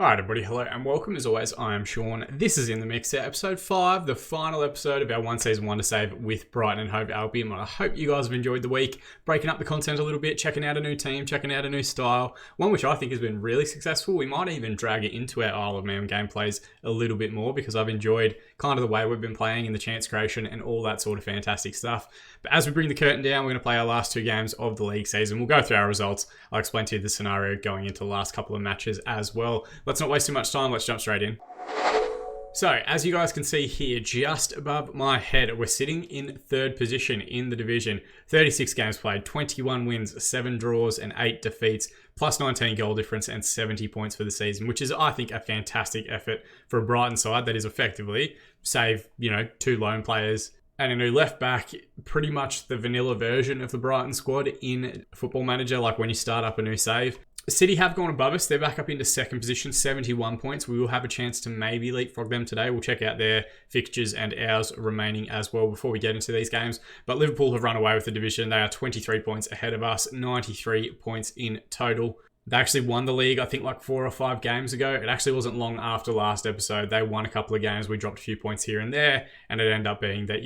Alright everybody, hello and welcome. As always, I am Sean. This is In The Mix, episode 5, the final episode of our one season wonder save with Brighton and Hove Albion. I hope you guys have enjoyed the week, breaking up the content a little bit, checking out a new team, checking out a new style, one which I think has been really successful. We might even drag it into our Isle of Man gameplays a little bit more because I've enjoyed kind of the way we've been playing in the chance creation and all that sort of fantastic stuff. But as we bring the curtain down, we're going to play our last 2 games of the league season. We'll go through our results. I'll explain to you the scenario going into the last couple of matches as well. Let's not waste too much time. Let's jump straight in. So, as you guys can see here, just above my head, we're sitting in 3rd position in the division. 36 games played, 21 wins, 7 draws and 8 defeats, plus 19 goal difference and 70 points for the season, which is, I think, a fantastic effort for a Brighton side that is effectively, save, 2 loan players and a new left back, pretty much the vanilla version of the Brighton squad in Football Manager, like when you start up a new save. City have gone above us. They're back up into 2nd position, 71 points. We will have a chance to maybe leapfrog them today. We'll check out their fixtures and ours remaining as well before we get into these games. But Liverpool have run away with the division. They are 23 points ahead of us, 93 points in total. They actually won the league, I think, like 4 or 5 games ago. It actually wasn't long after last episode. They won a couple of games. We dropped a few points here and there. And it ended up being that,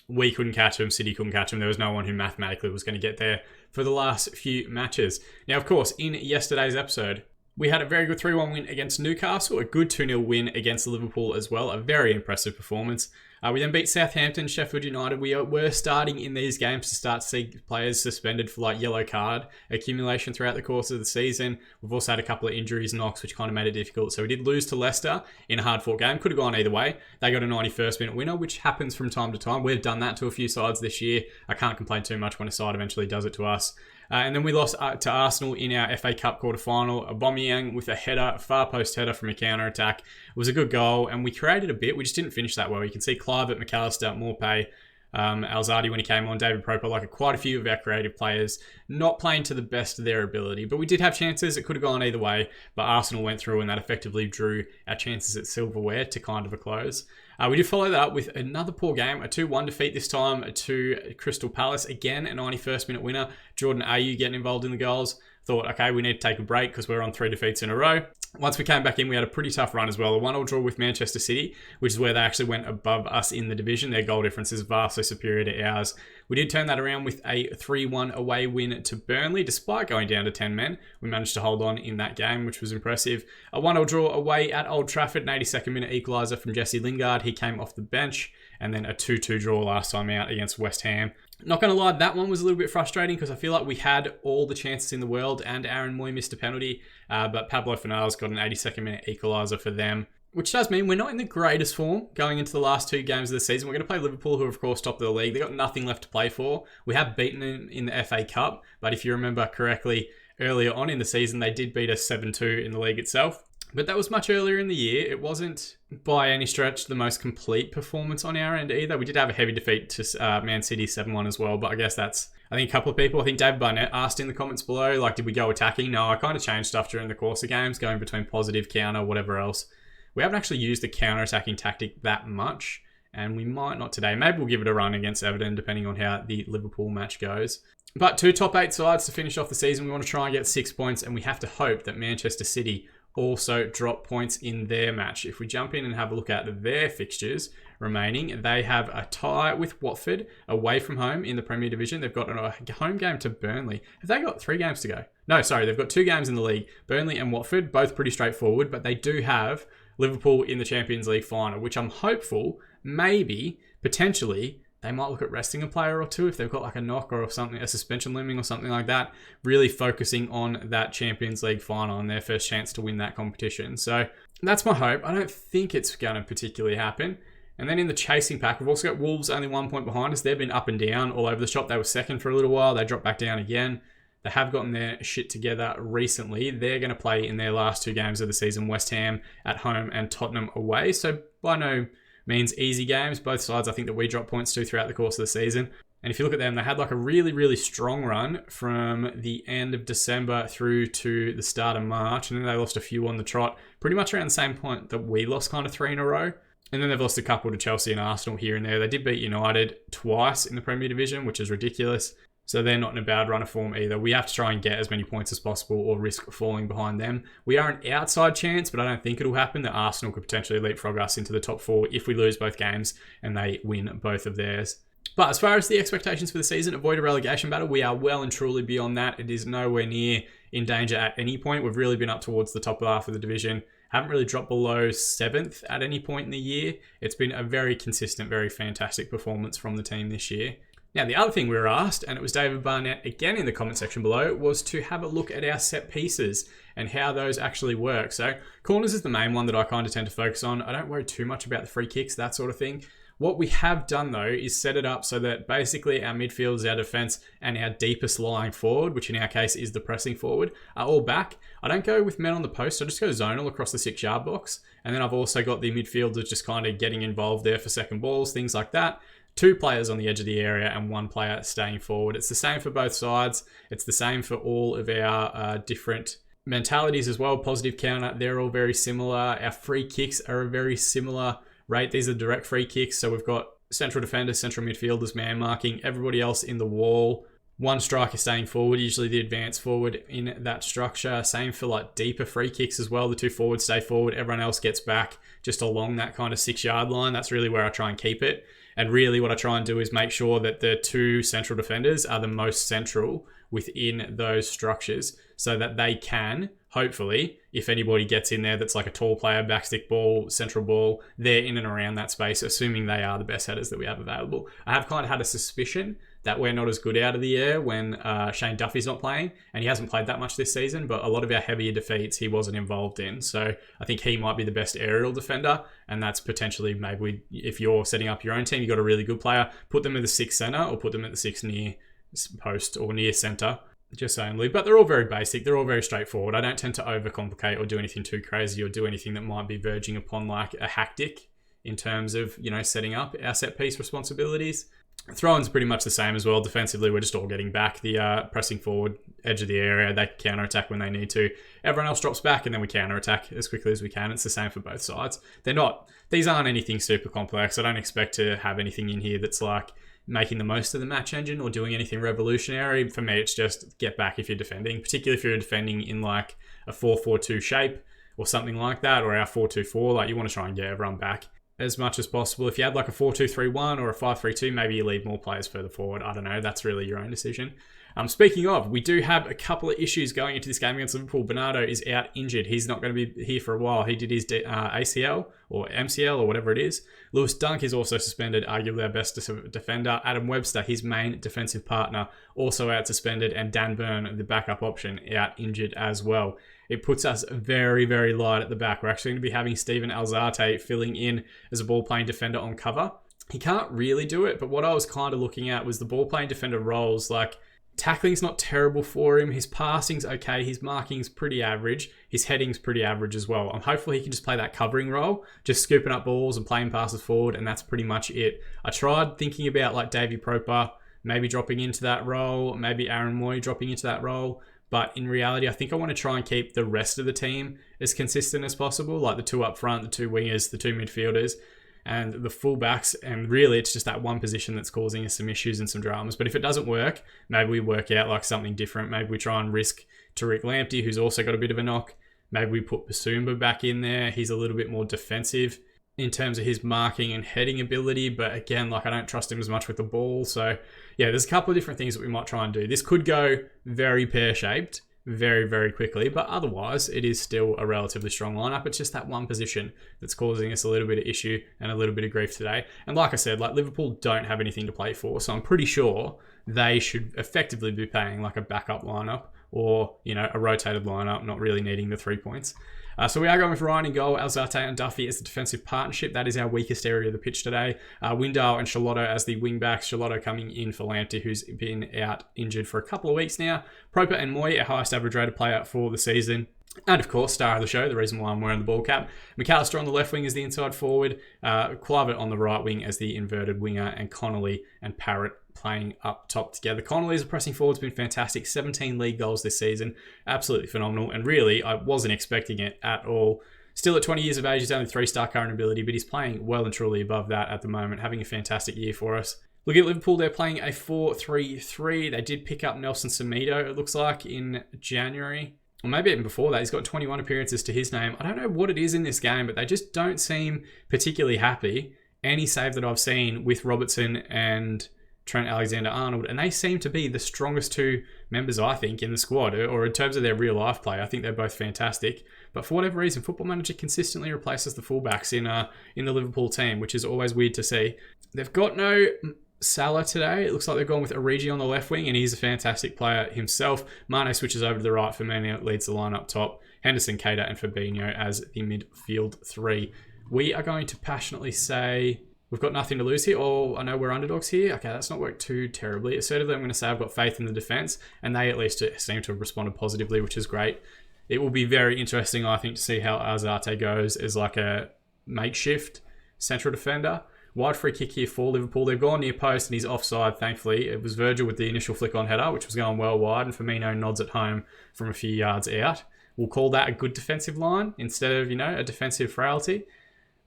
we couldn't catch them, City couldn't catch them. There was no one who mathematically was going to get there for the last few matches. Now, of course, in yesterday's episode, we had a very good 3-1 win against Newcastle, a good 2-0 win against Liverpool as well, a very impressive performance. We then beat Southampton, Sheffield United. We were starting in these games to start to see players suspended for yellow card accumulation throughout the course of the season. We've also had a couple of injuries, knocks, which kind of made it difficult. So we did lose to Leicester in a hard-fought game. Could have gone either way. They got a 91st minute winner, which happens from time to time. We've done that to a few sides this year. I can't complain too much when a side eventually does it to us. And then we lost to Arsenal in our FA Cup quarter-final. Aubameyang with a header, far post header from a counter-attack. It was a good goal, and we created a bit. We just didn't finish that well. You can see Clive, McAllister, Morpay, Alzadi when he came on, David Proper, quite a few of our creative players not playing to the best of their ability. But we did have chances. It could have gone either way, but Arsenal went through, and that effectively drew our chances at silverware to kind of a close. We did follow that up with another poor game, a 2-1 defeat this time to Crystal Palace. Again, a 91st minute winner. Jordan Ayew getting involved in the goals. Thought, okay, we need to take a break because we're on 3 defeats in a row. Once we came back in, we had a pretty tough run as well. A 1-1 draw with Manchester City, which is where they actually went above us in the division. Their goal difference is vastly superior to ours. We did turn that around with a 3-1 away win to Burnley. Despite going down to 10 men, we managed to hold on in that game, which was impressive. A 1-1 draw away at Old Trafford, an 82nd minute equaliser from Jesse Lingard. He came off the bench. And then a 2-2 draw last time out against West Ham. Not going to lie, that one was a little bit frustrating because I feel like we had all the chances in the world and Aaron Moy missed a penalty. But Pablo Fornals got an 82nd minute equaliser for them, which does mean we're not in the greatest form going into the last 2 games of the season. We're going to play Liverpool, who of course top of the league. They've got nothing left to play for. We have beaten them in the FA Cup, but if you remember correctly, earlier on in the season, they did beat us 7-2 in the league itself. But that was much earlier in the year. It wasn't by any stretch the most complete performance on our end either. We did have a heavy defeat to Man City 7-1 as well, but I guess that's, I think a couple of people, I think David Barnett asked in the comments below, did we go attacking? No, I kind of changed stuff during the course of games, going between positive, counter, whatever else. We haven't actually used the counter-attacking tactic that much, and we might not today. Maybe we'll give it a run against Everton, depending on how the Liverpool match goes. But 2 top 8 sides to finish off the season. We want to try and get 6 points, and we have to hope that Manchester City also drop points in their match. If we jump in and have a look at their fixtures remaining, they have a tie with Watford away from home in the Premier Division. They've got a home game to Burnley. Have they got 3 games to go? No, sorry, they've got 2 games in the league. Burnley and Watford, both pretty straightforward, but they do have Liverpool in the Champions League final, which I'm hopeful, maybe, potentially, they might look at resting a player or 2 if they've got a knock or something, a suspension looming or something like that, really focusing on that Champions League final and their first chance to win that competition. So that's my hope. I don't think it's going to particularly happen. And then in the chasing pack, we've also got Wolves only 1 point behind us. They've been up and down all over the shop. They were second for a little while. They dropped back down again. They have gotten their shit together recently. They're going to play in their last 2 games of the season, West Ham at home and Tottenham away. So by no means easy games. Both sides I think that we drop points to throughout the course of the season. And if you look at them, they had a really, really strong run from the end of December through to the start of March. And then they lost a few on the trot, pretty much around the same point that we lost kind of 3 in a row. And then they've lost a couple to Chelsea and Arsenal here and there. They did beat United twice in the Premier Division, which is ridiculous. So they're not in a bad run of form either. We have to try and get as many points as possible or risk falling behind them. We are an outside chance, but I don't think it'll happen, that Arsenal could potentially leapfrog us into the top 4 if we lose both games and they win both of theirs. But as far as the expectations for the season, avoid a relegation battle. We are well and truly beyond that. It is nowhere near in danger at any point. We've really been up towards the top half of the division. Haven't really dropped below 7th at any point in the year. It's been a very consistent, very fantastic performance from the team this year. Now, the other thing we were asked, and it was David Barnett again in the comment section below, was to have a look at our set pieces and how those actually work. So corners is the main one that I kind of tend to focus on. I don't worry too much about the free kicks, that sort of thing. What we have done, though, is set it up so that basically our midfielders, our defence, and our deepest lying forward, which in our case is the pressing forward, are all back. I don't go with men on the post. I just go zonal across the 6-yard box. And then I've also got the midfielders just kind of getting involved there for second balls, things like that. 2 players on the edge of the area and 1 player staying forward. It's the same for both sides. It's the same for all of our different mentalities as well. Positive counter, they're all very similar. Our free kicks are a very similar rate. These are direct free kicks. So we've got central defenders, central midfielders, man marking, everybody else in the wall. 1 striker staying forward, usually the advanced forward in that structure. Same for like deeper free kicks as well. The 2 forwards stay forward. Everyone else gets back just along that kind of 6-yard line. That's really where I try and keep it. And really what I try and do is make sure that the 2 central defenders are the most central within those structures so that they can, hopefully, if anybody gets in there that's like a tall player, backstick ball, central ball, they're in and around that space, assuming they are the best headers that we have available. I have kind of had a suspicion that we're not as good out of the air when Shane Duffy's not playing, and he hasn't played that much this season, but a lot of our heavier defeats he wasn't involved in. So I think he might be the best aerial defender, and that's potentially maybe if you're setting up your own team, you've got a really good player, put them at the 6 centre or put them at the 6 near post or near centre, just only. But they're all very basic. They're all very straightforward. I don't tend to overcomplicate or do anything too crazy or do anything that might be verging upon like a hectic in terms of, setting up our set piece responsibilities. Throw-in's pretty much the same as well. Defensively, we're just all getting back. The pressing forward, edge of the area, they counter-attack when they need to. Everyone else drops back and then we counter-attack as quickly as we can. It's the same for both sides. These aren't anything super complex. I don't expect to have anything in here that's like making the most of the match engine or doing anything revolutionary. For me, it's just get back if you're defending, particularly if you're defending in like a 4-4-2 shape or something like that, or our 4-2-4. Like you want to try and get everyone back as much as possible. If you had like a 4-2-3-1 or a 5-3-2, maybe you leave more players further forward. I don't know. That's really your own decision. Speaking of, we do have a couple of issues going into this game against Liverpool. Bernardo is out injured. He's not going to be here for a while. He did his ACL or MCL or whatever it is. Lewis Dunk is also suspended, arguably our best defender. Adam Webster, his main defensive partner, also out suspended. And Dan Burn, the backup option, out injured as well. It puts us very, very light at the back. We're actually going to be having Steven Alzate filling in as a ball-playing defender on cover. He can't really do it, but what I was kind of looking at was the ball-playing defender roles. Like, tackling's not terrible for him. His passing's okay. His marking's pretty average. His heading's pretty average as well. And hopefully he can just play that covering role, just scooping up balls and playing passes forward, and that's pretty much it. I tried thinking about like Davy Proper maybe dropping into that role, maybe Aaron Moy dropping into that role. But in reality, I think I want to try and keep the rest of the team as consistent as possible, like the 2 up front, the 2 wingers, the 2 midfielders, and the fullbacks. And really, it's just that one position that's causing us some issues and some dramas. But if it doesn't work, maybe we work out like something different. Maybe we try and risk Tariq Lamptey, who's also got a bit of a knock. Maybe we put Basumba back in there. He's a little bit more defensive in terms of his marking and heading ability. But again, like I don't trust him as much with the ball. So yeah, there's a couple of different things that we might try and do. This could go very pear-shaped very, very quickly, but otherwise it is still a relatively strong lineup. It's just that one position that's causing us a little bit of issue and a little bit of grief today. And like I said, like Liverpool don't have anything to play for, so I'm pretty sure they should effectively be playing like a backup lineup or, a rotated lineup, not really needing the 3 points. So we are going with Ryan in goal, Alzate and Duffy as the defensive partnership. That is our weakest area of the pitch today. Windale and Charlotto as the wing-backs. Charlotto coming in for Lamptey, who's been out injured for a couple of weeks now. Proper and Moy, our highest average rated player for the season. And of course, star of the show, the reason why I'm wearing the ball cap. McAllister on the left wing as the inside forward. Kluivert on the right wing as the inverted winger. And Connolly and Parrott playing up top together. Connolly as a pressing forward has been fantastic. 17 league goals this season. Absolutely phenomenal. And really, I wasn't expecting it at all. Still at 20 years of age, he's only 3-star current ability, but he's playing well and truly above that at the moment, having a fantastic year for us. Looking at Liverpool, they're playing a 4-3-3. They did pick up Nelson Semedo, it looks like, in January. Or maybe even before that. He's got 21 appearances to his name. I don't know what it is in this game, but they just don't seem particularly happy. Any save that I've seen with Robertson and Trent Alexander-Arnold, and they seem to be the strongest two members, I think, in the squad, or in terms of their real-life play. I think they're both fantastic. But for whatever reason, Football Manager consistently replaces the fullbacks in the Liverpool team, which is always weird to see. They've got no Salah today. It looks like they've gone with Origi on the left wing, and he's a fantastic player himself. Mane switches over to the right. Firmino leads the line up top. Henderson, Keita, and Fabinho as the midfield three. We are going to passionately say we've got nothing to lose here. Oh, I know we're underdogs here. Okay, that's not worked too terribly. Assertively, I'm going to say I've got faith in the defence, and they at least seem to have responded positively, which is great. It will be very interesting, I think, to see how Azarte goes as like a makeshift central defender. Wide free kick here for Liverpool. They've gone near post and he's offside, thankfully. It was Virgil with the initial flick on header, which was going well wide, and Firmino nods at home from a few yards out. We'll call that a good defensive line instead of, a defensive frailty.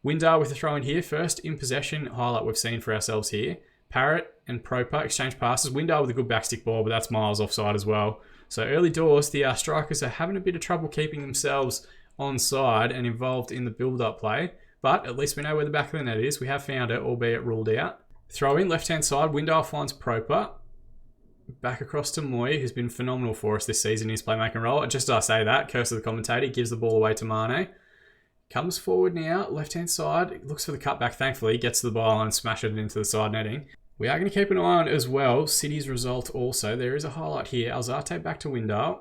Windar with a throw in here. First in possession highlight we've seen for ourselves here. Parrott and Proper exchange passes. Windar with a good backstick ball, but that's miles offside as well. So early doors, the strikers are having a bit of trouble keeping themselves onside and involved in the build-up play. But at least we know where the back of the net is. We have found it, albeit ruled out. Throw in, left-hand side. Windar finds Proper. Back across to Moy, who's been phenomenal for us this season in his playmaking role. Just as I say that, curse of the commentator, gives the ball away to Mane. Comes forward now, left-hand side. Looks for the cutback, thankfully. Gets to the byline and smashes it into the side netting. We are going to keep an eye on as well City's result also. There is a highlight here. Alzate back to Windar.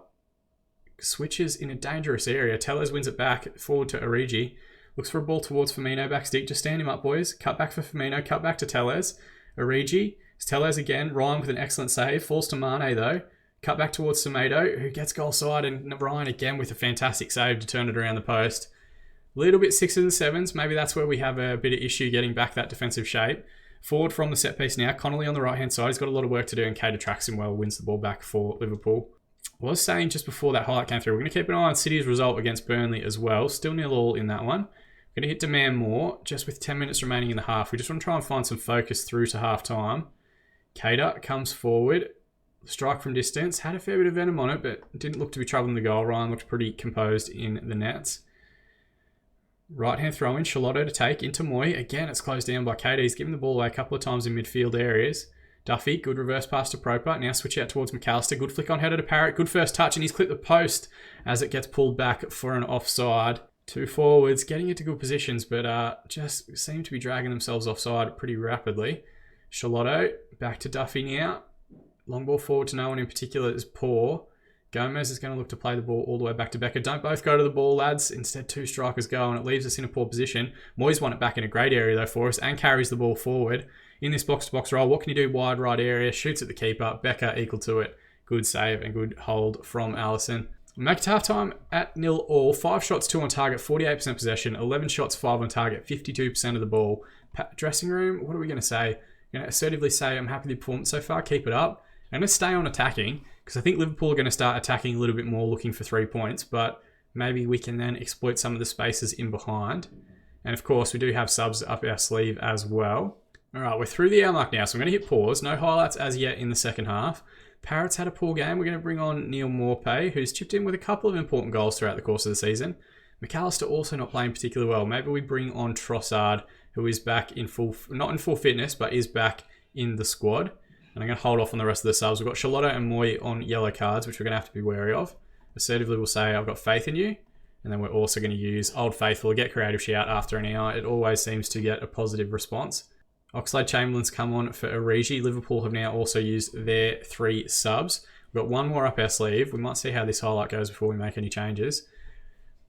Switches in a dangerous area. Tellez wins it back forward to Origi. Looks for a ball towards Firmino, back stick. Just stand him up, boys. Cut back for Firmino. Cut back to Tellez. Origi. It's Tellez again. Ryan with an excellent save. Falls to Mane, though. Cut back towards Semedo, who gets goal side. And Ryan again with a fantastic save to turn it around the post. A little bit 6s and 7s. Maybe that's where we have a bit of issue getting back that defensive shape. Forward from the set piece now. Connolly on the right-hand side. He's got a lot of work to do, and Keita tracks him well. Wins the ball back for Liverpool. I was saying just before that highlight came through, we're going to keep an eye on City's result against Burnley as well. Still 0-0 in that one. Going to hit demand more, just with 10 minutes remaining in the half. We just want to try and find some focus through to half-time. Keita comes forward. Strike from distance. Had a fair bit of venom on it, but didn't look to be troubling the goal. Ryan looked pretty composed in the nets. Right-hand throw-in. Charlotte to take into Moy. Again, it's closed down by Keita. He's given the ball away a couple of times in midfield areas. Duffy, good reverse pass to Proper. Now switch out towards McAllister. Good flick on header to Parrott. Good first touch, and he's clipped the post as it gets pulled back for an offside. Two forwards getting into good positions, but just seem to be dragging themselves offside pretty rapidly. Charlotte back to Duffy now. Long ball forward to no one in particular is poor. Gomez is going to look to play the ball all the way back to Becker. Don't both go to the ball, lads. Instead, two strikers go, and it leaves us in a poor position. Moyes won it back in a great area, though, for us, and carries the ball forward. In this box-to-box role, what can you do? Wide right area, shoots at the keeper. Becker equal to it. Good save and good hold from Allison. We make it to half-time at 0-0. 5 shots, 2 on target, 48% possession. 11 shots, 5 on target, 52% of the ball. Dressing room, what are we going to say? Going to assertively say, I'm happy with the performance so far. Keep it up. I'm going to stay on attacking, because I think Liverpool are going to start attacking a little bit more, looking for 3 points, but maybe we can then exploit some of the spaces in behind. And of course, we do have subs up our sleeve as well. All right, we're through the hour mark now, so I'm going to hit pause. No highlights as yet in the second half. Parrott's had a poor game. We're going to bring on Neil Maupay, who's chipped in with a couple of important goals throughout the course of the season. McAllister also not playing particularly well. Maybe we bring on Trossard, who is back in not in full fitness, but is back in the squad. And I'm going to hold off on the rest of the subs. We've got Charlotte and Moy on yellow cards, which we're going to have to be wary of. Assertively, we'll say, I've got faith in you. And then we're also going to use Old Faithful, get creative shout after an hour. It always seems to get a positive response. Oxlade-Chamberlain's come on for Origi. Liverpool have now also used their 3 subs. We've got 1 more up our sleeve. We might see how this highlight goes before we make any changes.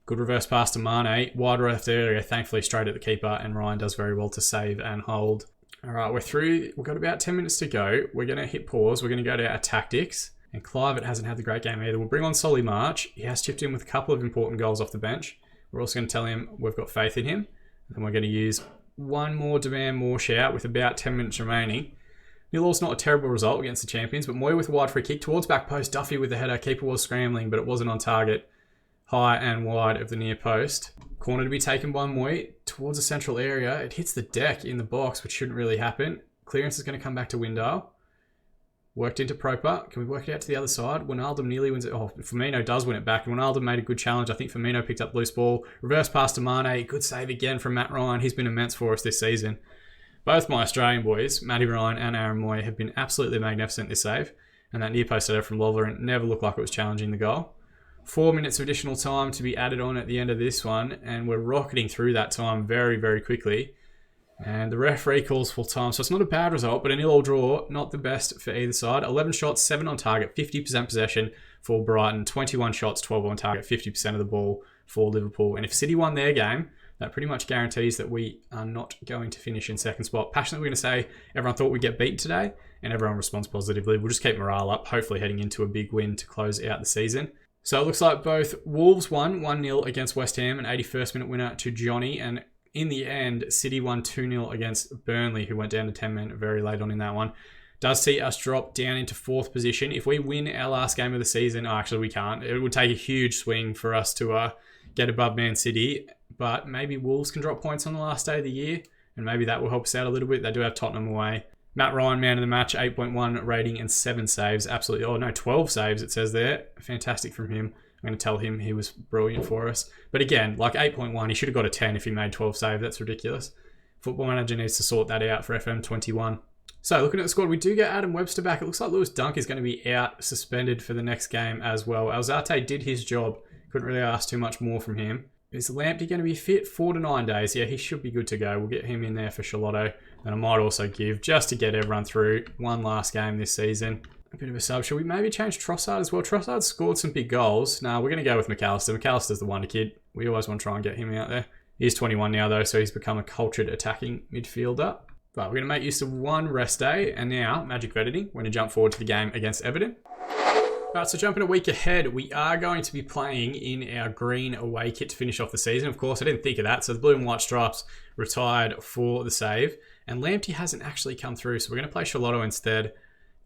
Good reverse pass to Mane. Wide left area, thankfully straight at the keeper, and Ryan does very well to save and hold. All right, we're through. We've got about 10 minutes to go. We're going to hit pause. We're going to go to our tactics. And Clive hasn't had the great game either. We'll bring on Solly March. He has chipped in with a couple of important goals off the bench. We're also going to tell him we've got faith in him. And we're going to use 1 more demand, more shout with about 10 minutes remaining. 0-0's not a terrible result against the champions, but Moy with a wide free kick towards back post. Duffy with the header. Keeper was scrambling, but it wasn't on target. High and wide of the near post. Corner to be taken by Moy towards the central area. It hits the deck in the box, which shouldn't really happen. Clearance is going to come back to Windale. Worked into Proper. Can we work it out to the other side? Wijnaldum nearly wins it. Oh, Firmino does win it back. And Wijnaldum made a good challenge. I think Firmino picked up the loose ball. Reverse pass to Mane. Good save again from Matt Ryan. He's been immense for us this season. Both my Australian boys, Matty Ryan and Aaron Moy, have been absolutely magnificent this save. And that near post header from Lovren never looked like it was challenging the goal. 4 minutes of additional time to be added on at the end of this one. And we're rocketing through that time very, very quickly. And the referee calls full time. So it's not a bad result, but a 0-0 draw, not the best for either side. 11 shots, 7 on target, 50% possession for Brighton. 21 shots, 12 on target, 50% of the ball for Liverpool. And if City won their game, that pretty much guarantees that we are not going to finish in second spot. Passionately, we're going to say everyone thought we'd get beaten today, and everyone responds positively. We'll just keep morale up, hopefully heading into a big win to close out the season. So it looks like both Wolves won 1-0 against West Ham, an 81st minute winner to Johnny, and in the end, City won 2-0 against Burnley, who went down to 10 men very late on in that one. Does see us drop down into 4th position. If we win our last game of the season, actually we can't. It would take a huge swing for us to get above Man City, but maybe Wolves can drop points on the last day of the year, and maybe that will help us out a little bit. They do have Tottenham away. Matt Ryan, man of the match, 8.1 rating and 7 saves. Absolutely, 12 saves it says there. Fantastic from him. I'm going to tell him he was brilliant for us. But again, like 8.1, he should have got a 10 if he made 12 saves. That's ridiculous. Football Manager needs to sort that out for FM21. So looking at the squad, we do get Adam Webster back. It looks like Lewis Dunk is going to be out, suspended for the next game as well. Alzate did his job. Couldn't really ask too much more from him. Is Lamptey going to be fit? 4 to 9 days. Yeah, he should be good to go. We'll get him in there for Charlotto. And I might also give, just to get everyone through, one last game this season. A bit of a sub. Should we maybe change Trossard as well? Trossard scored some big goals. No, we're going to go with McAllister. McAllister's the wonder kid. We always want to try and get him out there. He's 21 now, though, so he's become a cultured attacking midfielder. But we're going to make use of one rest day. And now, magic of editing, we're going to jump forward to the game against Everton. Alright, so jumping a week ahead, we are going to be playing in our green away kit to finish off the season. Of course, I didn't think of that. So the blue and white stripes retired for the save. And Lamptey hasn't actually come through, so we're going to play Charlotto instead,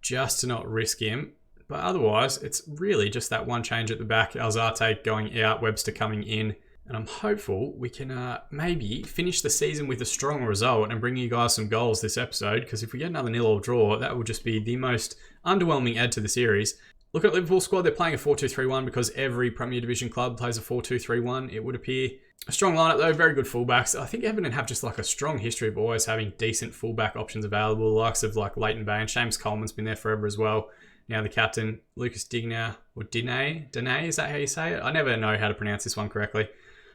just to not risk him. But otherwise, it's really just that one change at the back. Alzate going out, Webster coming in. And I'm hopeful we can maybe finish the season with a strong result and bring you guys some goals this episode. Because if we get another 0-0 draw, that will just be the most underwhelming add to the series. Look at Liverpool squad. They're playing a 4-2-3-1 because every Premier Division club plays a 4-2-3-1, it would appear. A strong lineup though, very good fullbacks. I think Everton have just like a strong history of always having decent fullback options available. The likes of like Leighton Baines, James Coleman's been there forever as well. Now the captain, Lucas Digne, or Digne, is that how you say it? I never know how to pronounce this one correctly.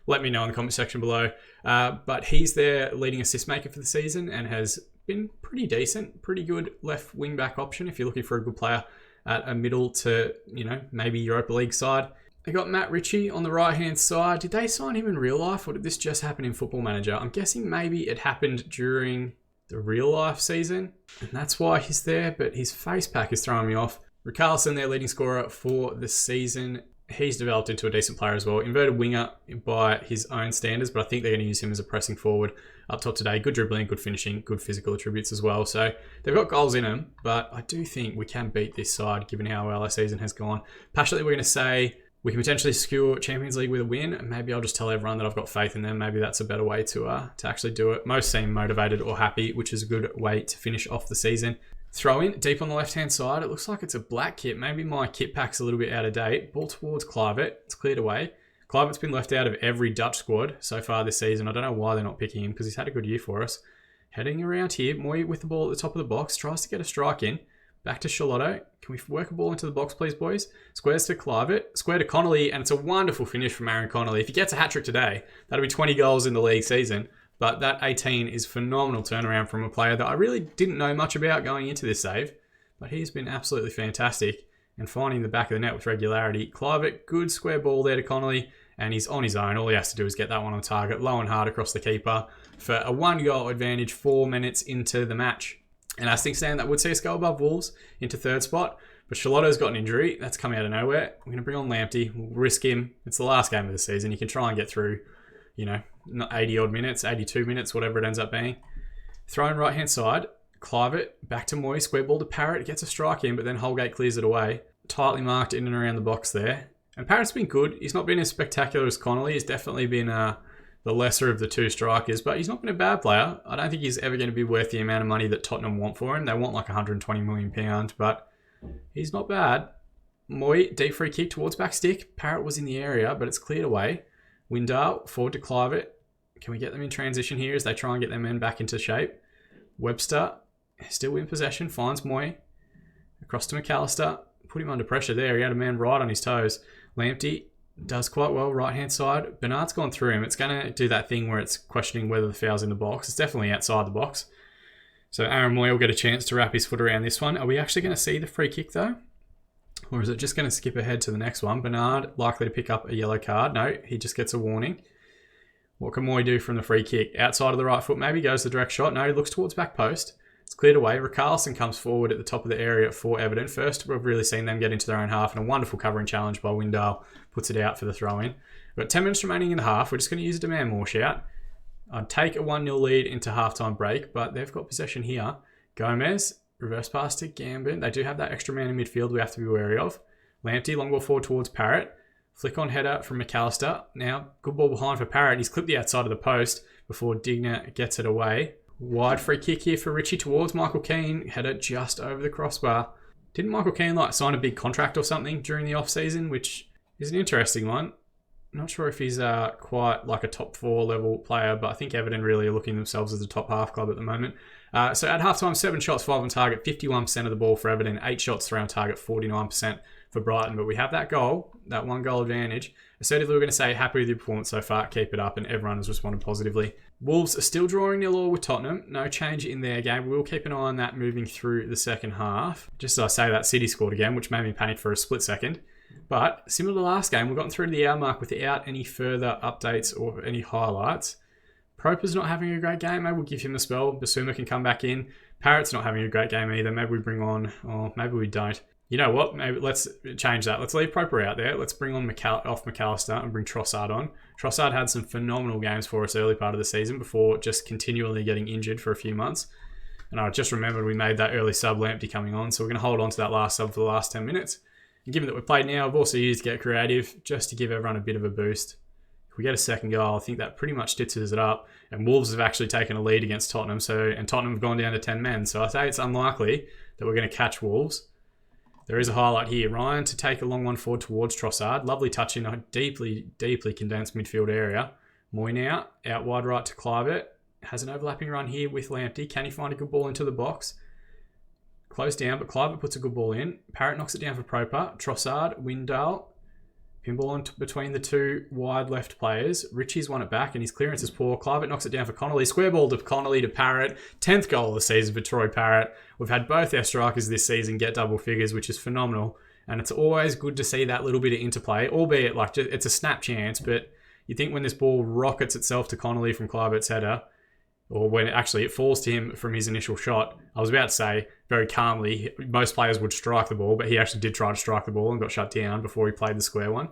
Let me know in the comment section below. But he's their leading assist maker for the season and has been pretty decent, pretty good left wing back option if you're looking for a good player at a middle to, maybe Europa League side. They got Matt Ritchie on the right-hand side. Did they sign him in real life or did this just happen in Football Manager? I'm guessing maybe it happened during the real life season and that's why he's there, but his face pack is throwing me off. Richarlison, their leading scorer for the season. He's developed into a decent player as well. Inverted winger by his own standards, but I think they're going to use him as a pressing forward up top today. Good dribbling, good finishing, good physical attributes as well. So they've got goals in them, but I do think we can beat this side given how well our season has gone. Passionately, we're going to say we can potentially secure Champions League with a win. Maybe I'll just tell everyone that I've got faith in them. Maybe that's a better way to actually do it. Most seem motivated or happy, which is a good way to finish off the season. Throw in deep on the left-hand side. It looks like it's a black kit. Maybe my kit pack's a little bit out of date. Ball towards Kluivert. It's cleared away. Kluivert's been left out of every Dutch squad so far this season. I don't know why they're not picking him because he's had a good year for us. Heading around here. Moy with the ball at the top of the box. Tries to get a strike in. Back to Charlotto. Can we work a ball into the box, please, boys? Squares to Kluivert. Square to Connolly. And it's a wonderful finish from Aaron Connolly. If he gets a hat-trick today, that'll be 20 goals in the league season. But that 18 is phenomenal turnaround from a player that I really didn't know much about going into this save. But he's been absolutely fantastic and finding the back of the net with regularity. Kluivert, good square ball there to Connolly, and he's on his own. All he has to do is get that one on target, low and hard across the keeper for a 1-goal advantage 4 minutes into the match. And as things stand, that would see us go above Wolves into third spot. But Charlotto's got an injury. That's come out of nowhere. We're going to bring on Lamptey. We'll risk him. It's the last game of the season. You can try and get through, 80-odd minutes, 82 minutes, whatever it ends up being. Throw in right-hand side. Kluivert, back to Moy, square ball to Parrott, gets a strike in, but then Holgate clears it away. Tightly marked in and around the box there. And Parrott's been good. He's not been as spectacular as Connolly. He's definitely been the lesser of the two strikers, but he's not been a bad player. I don't think he's ever going to be worth the amount of money that Tottenham want for him. They want like £120 million, but he's not bad. Moy, deep free kick towards back stick. Parrott was in the area, but it's cleared away. Windale, forward to Clivett. Can we get them in transition here as they try and get their men back into shape? Webster, still in possession, finds Moy. Across to McAllister. Put him under pressure there. He had a man right on his toes. Lamptey does quite well, right-hand side. Bernard's gone through him. It's going to do that thing where it's questioning whether the foul's in the box. It's definitely outside the box. So Aaron Moy will get a chance to wrap his foot around this one. Are we actually going to see the free kick, though? Or is it just going to skip ahead to the next one? Bernard likely to pick up a yellow card. No, he just gets a warning. What can Moy do from the free kick? Outside of the right foot, maybe goes the direct shot. No, he looks towards back post. It's cleared away. Richarlison comes forward at the top of the area for Everton. First, we've really seen them get into their own half, and a wonderful covering challenge by Windale puts it out for the throw-in. We've got 10 minutes remaining in the half. We're just going to use a demand more shout. I'd take a 1-0 lead into halftime break, but they've got possession here. Gomez, reverse pass to Gambin. They do have that extra man in midfield we have to be wary of. Lamptey, long ball forward towards Parrott. Flick on header from McAllister. Now, good ball behind for Parrott. He's clipped the outside of the post before Digna gets it away. Wide free kick here for Richie towards Michael Keane. Header just over the crossbar. Didn't Michael Keane sign a big contract or something during the off-season, which is an interesting one. Not sure if he's quite like a top 4 level player, but I think Everton really are looking themselves as a top half club at the moment. So at halftime, 7 shots, 5 on target, 51% of the ball for Everton, 8 shots, 3 on target, 49% for Brighton. But we have that goal, that 1 goal advantage. Assertively, we're going to say happy with your performance so far, keep it up, and everyone has responded positively. Wolves are still drawing 0-0 with Tottenham. No change in their game. We'll keep an eye on that moving through the second half. Just as I say that, City scored again, which made me panic for a split second. But similar to the last game, we've gotten through to the hour mark without any further updates or any highlights. Proper's not having a great game. Maybe we'll give him a spell. Basuma can come back in. Parrott's not having a great game either. Maybe we bring on... or maybe we don't. You know what? Maybe let's change that. Let's leave Proper out there. Let's bring on off McAllister and bring Trossard on. Trossard had some phenomenal games for us early part of the season before just continually getting injured for a few months. And I just remembered we made that early sub Lamptey coming on. So we're going to hold on to that last sub for the last 10 minutes. And given that we're played now, I've also used Get Creative just to give everyone a bit of a boost. If we get a second goal, I think that pretty much stitches it up. And Wolves have actually taken a lead against Tottenham. And Tottenham have gone down to 10 men. So I say it's unlikely that we're going to catch Wolves. There is a highlight here. Ryan to take a long one forward towards Trossard. Lovely touch in a deeply, deeply condensed midfield area. Moy now, out wide right to Clivett. Has an overlapping run here with Lamptey. Can he find a good ball into the box? Close down, but Clivett puts a good ball in. Parrott knocks it down for Proper. Trossard, Windale. Pinball on between the two wide left players. Richie's won it back and his clearance is poor. Clivett knocks it down for Connolly. Square ball to Connolly to Parrott. 10th goal of the season for Troy Parrott. We've had both our strikers this season get double figures, which is phenomenal. And it's always good to see that little bit of interplay, albeit it's a snap chance, but you think when this ball rockets itself to Connolly from Clivett's header, or when it falls to him from his initial shot, I was about to say very calmly, most players would strike the ball, but he actually did try to strike the ball and got shut down before he played the square one.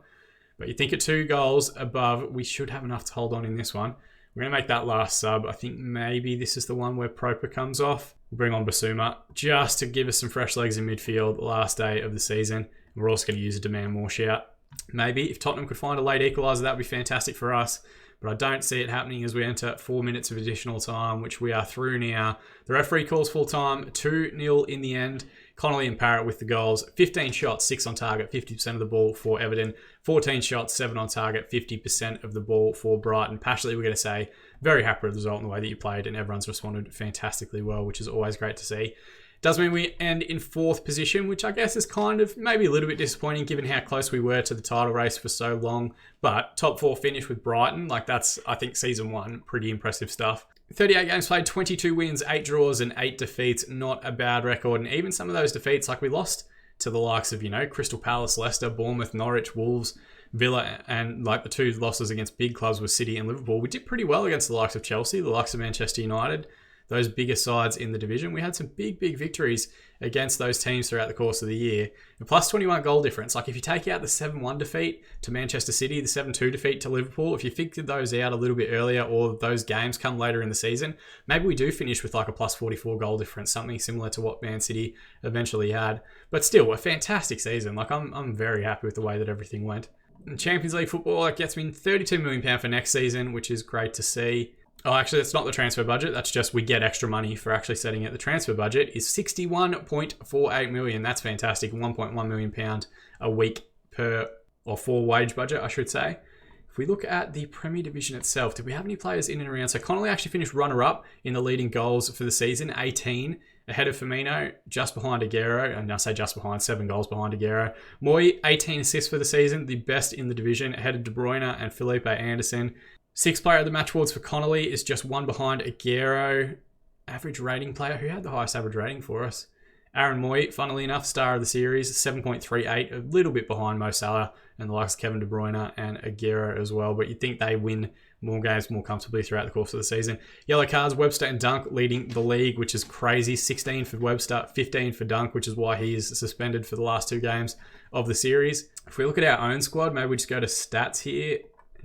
But you think at 2 goals above, we should have enough to hold on in this one. We're going to make that last sub. I think maybe this is the one where Proper comes off. We'll bring on Basuma just to give us some fresh legs in midfield the last day of the season. We're also going to use a demand more shout. Maybe if Tottenham could find a late equaliser, that would be fantastic for us. But I don't see it happening as we enter 4 minutes of additional time, which we are through now. The referee calls full time, 2-0 in the end. Connolly and Parrott with the goals. 15 shots, 6 on target, 50% of the ball for Everton. 14 shots, 7 on target, 50% of the ball for Brighton. Passionately, we're going to say, very happy with the result and the way that you played, and everyone's responded fantastically well, which is always great to see. Does mean we end in 4th position, which I guess is kind of maybe a little bit disappointing given how close we were to the title race for so long. But top 4 finish with Brighton, that's, I think, season 1, pretty impressive stuff. 38 games played, 22 wins, 8 draws and 8 defeats. Not a bad record. And even some of those defeats, we lost to the likes of, Crystal Palace, Leicester, Bournemouth, Norwich, Wolves, Villa, and the 2 losses against big clubs with City and Liverpool. We did pretty well against the likes of Chelsea, the likes of Manchester United, those bigger sides in the division. We had some big victories against those teams throughout the course of the year. And plus 21 goal difference. If you take out the 7-1 defeat to Manchester City, the 7-2 defeat to Liverpool, if you figured those out a little bit earlier or those games come later in the season, maybe we do finish with a plus 44 goal difference, something similar to what Man City eventually had. But still, a fantastic season. I'm very happy with the way that everything went. In Champions League football, that gets me £32 million for next season, which is great to see. Oh, actually, that's not the transfer budget. That's just we get extra money for actually setting it. The transfer budget is £61.48 million. That's fantastic. £1.1 million a week for wage budget, I should say. If we look at the Premier Division itself, did we have any players in and around? So Connolly actually finished runner-up in the leading goals for the season, 18, ahead of Firmino, just behind Aguero, and I say just behind, 7 goals behind Aguero. Moy, 18 assists for the season, the best in the division, ahead of De Bruyne and Felipe Anderson. 6th player of the match awards for Connolly is just 1 behind Aguero. Average rating player, who had the highest average rating for us? Aaron Moy, funnily enough, star of the series, 7.38, a little bit behind Mo Salah and the likes of Kevin De Bruyne and Aguero as well, but you'd think they win more games more comfortably throughout the course of the season. Yellow cards, Webster and Dunk leading the league, which is crazy. 16 for Webster, 15 for Dunk, which is why he is suspended for the last 2 games of the series. If we look at our own squad, maybe we just go to stats here.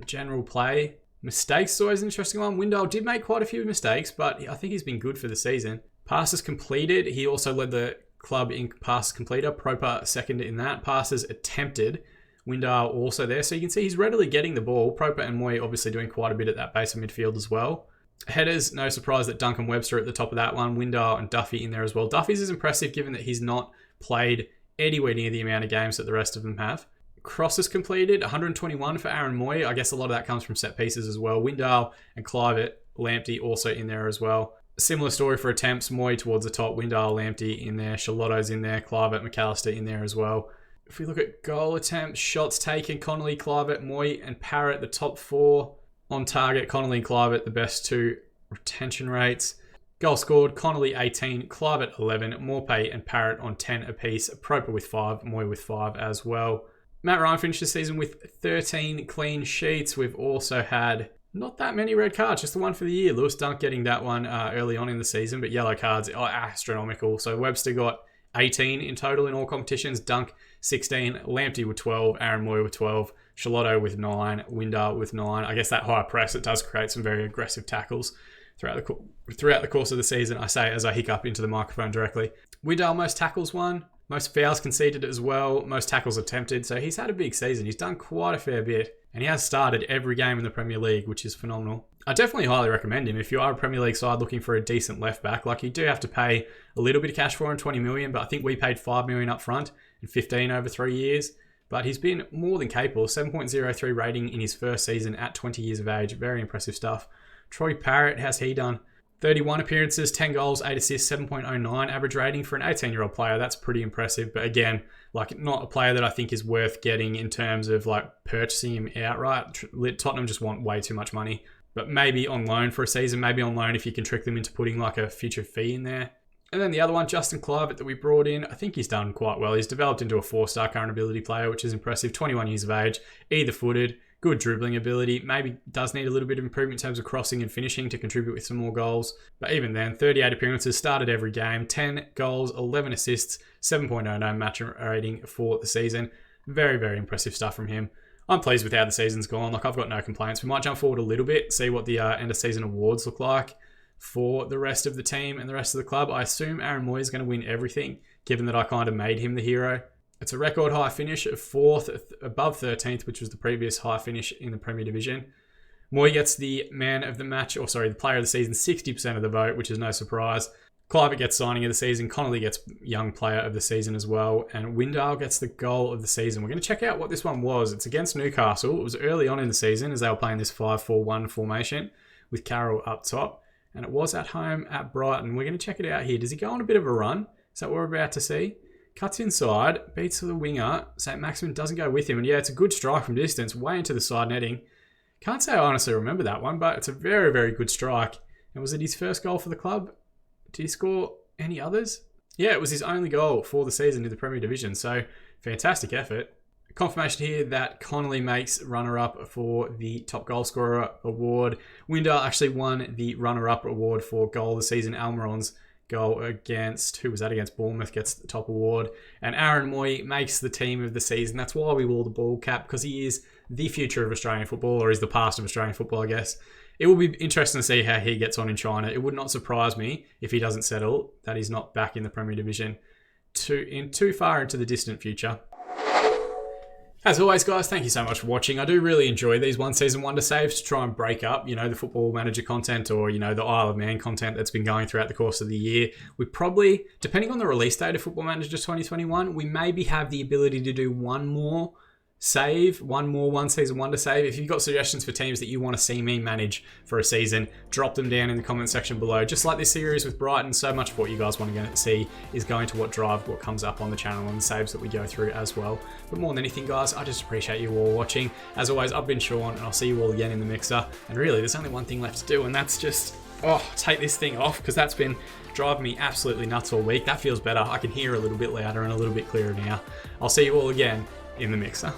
General play. Mistakes is always an interesting one. Windale did make quite a few mistakes, but I think he's been good for the season. Passes completed. He also led the club in passes completer. Proper second in that. Passes attempted. Windale also there. So you can see he's readily getting the ball. Proper and Moy obviously doing quite a bit at that base of midfield as well. Headers, no surprise that Duncan Webster at the top of that one. Windale and Duffy in there as well. Duffy's is impressive given that he's not played anywhere near the amount of games that the rest of them have. Crosses completed, 121 for Aaron Moy. I guess a lot of that comes from set pieces as well. Windale and Clivett, Lamptey also in there as well. Similar story for attempts. Moy towards the top, Windale, Lamptey in there, Charlotto's in there, Clivett, McAllister in there as well. If we look at goal attempts, shots taken, Connolly, Clivett, Moy and Parrott, the top 4 on target. Connolly and Clivett, the best 2 retention rates. Goal scored, Connolly 18, Clivett 11, Morpay and Parrott on 10 apiece. Proper with 5, Moy with 5 as well. Matt Ryan finished the season with 13 clean sheets. We've also had not that many red cards, just the one for the year. Lewis Dunk getting that one early on in the season, but yellow cards are astronomical. So Webster got 18 in total in all competitions. Dunk 16, Lamptey with 12, Aaron Moy with 12, Charlotto with 9, Windale with 9. I guess that high press, it does create some very aggressive tackles throughout the course of the season. I say as I hiccup into the microphone directly. Windale most tackles won. Most fouls conceded as well. Most tackles attempted. So he's had a big season. He's done quite a fair bit. And he has started every game in the Premier League, which is phenomenal. I definitely highly recommend him. If you are a Premier League side looking for a decent left back, like you do have to pay a little bit of cash for him, 20 million, but I think we paid 5 million up front and 15 over 3 years. But he's been more than capable. 7.03 rating in his first season at 20 years of age. Very impressive stuff. Troy Parrott, how's he done? 31 appearances, 10 goals, 8 assists, 7.09 average rating for an 18-year-old player. That's pretty impressive. But again, like not a player that I think is worth getting in terms of like purchasing him outright. Tottenham just want way too much money. But maybe on loan for a season, maybe on loan if you can trick them into putting like a future fee in there. And then the other one, Justin Clivett that we brought in, I think he's done quite well. He's developed into a 4-star current ability player, which is impressive. 21 years of age, either-footed, good dribbling ability. Maybe does need a little bit of improvement in terms of crossing and finishing to contribute with some more goals. But even then, 38 appearances, started every game, 10 goals, 11 assists, 7.09 match rating for the season. Very, very impressive stuff from him. I'm pleased with how the season's gone. Like, I've got no complaints. We might jump forward a little bit, see what the end of season awards look like for the rest of the team and the rest of the club. I assume Aaron Moy is going to win everything, given that I kind of made him the hero. It's a record high finish of 4th, above 13th, which was the previous high finish in the Premier Division. Moy gets the man of the match, the player of the season, 60% of the vote, which is no surprise. Clivett gets signing of the season. Connolly gets young player of the season as well. And Windale gets the goal of the season. We're going to check out what this one was. It's against Newcastle. It was early on in the season as they were playing this 5-4-1 formation with Carroll up top. And it was at home at Brighton. We're going to check it out here. Does he go on a bit of a run? Is that what we're about to see? Cuts inside, beats the winger. St. Maximin doesn't go with him. And yeah, it's a good strike from distance, way into the side netting. Can't say I honestly remember that one, but it's a very, very good strike. And was it his first goal for the club? Did he score any others? Yeah, it was his only goal for the season in the Premier Division. So, fantastic effort. Confirmation here that Connolly makes runner-up for the top goal scorer award. Windale actually won the runner-up award for goal of the season. Almiron's goal against, who was that against? Bournemouth gets the top award. And Aaron Moy makes the team of the season. That's why we wore the ball cap, because he is the future of Australian football, or is the past of Australian football, I guess. It will be interesting to see how he gets on in China. It would not surprise me if he doesn't settle, that he's not back in the Premier Division too far into the distant future. As always, guys, thank you so much for watching. I do really enjoy these one season wonder saves to try and break up, the Football Manager content or, the Isle of Man content that's been going throughout the course of the year. We probably, depending on the release date of Football Manager 2021, we maybe have the ability to do one more one season wonder save. If you've got suggestions for teams that you want to see me manage for a season, drop them down in the comment section below. Just like this series with Brighton, so much of what you guys want to see is going to what comes up on the channel and the saves that we go through as well. But more than anything, guys, I just appreciate you all watching. As always, I've been Sean, and I'll see you all again in the mixer. And really, there's only one thing left to do, and that's just take this thing off, because that's been driving me absolutely nuts all week. That feels better. I can hear a little bit louder and a little bit clearer now. I'll see you all again in the mixer.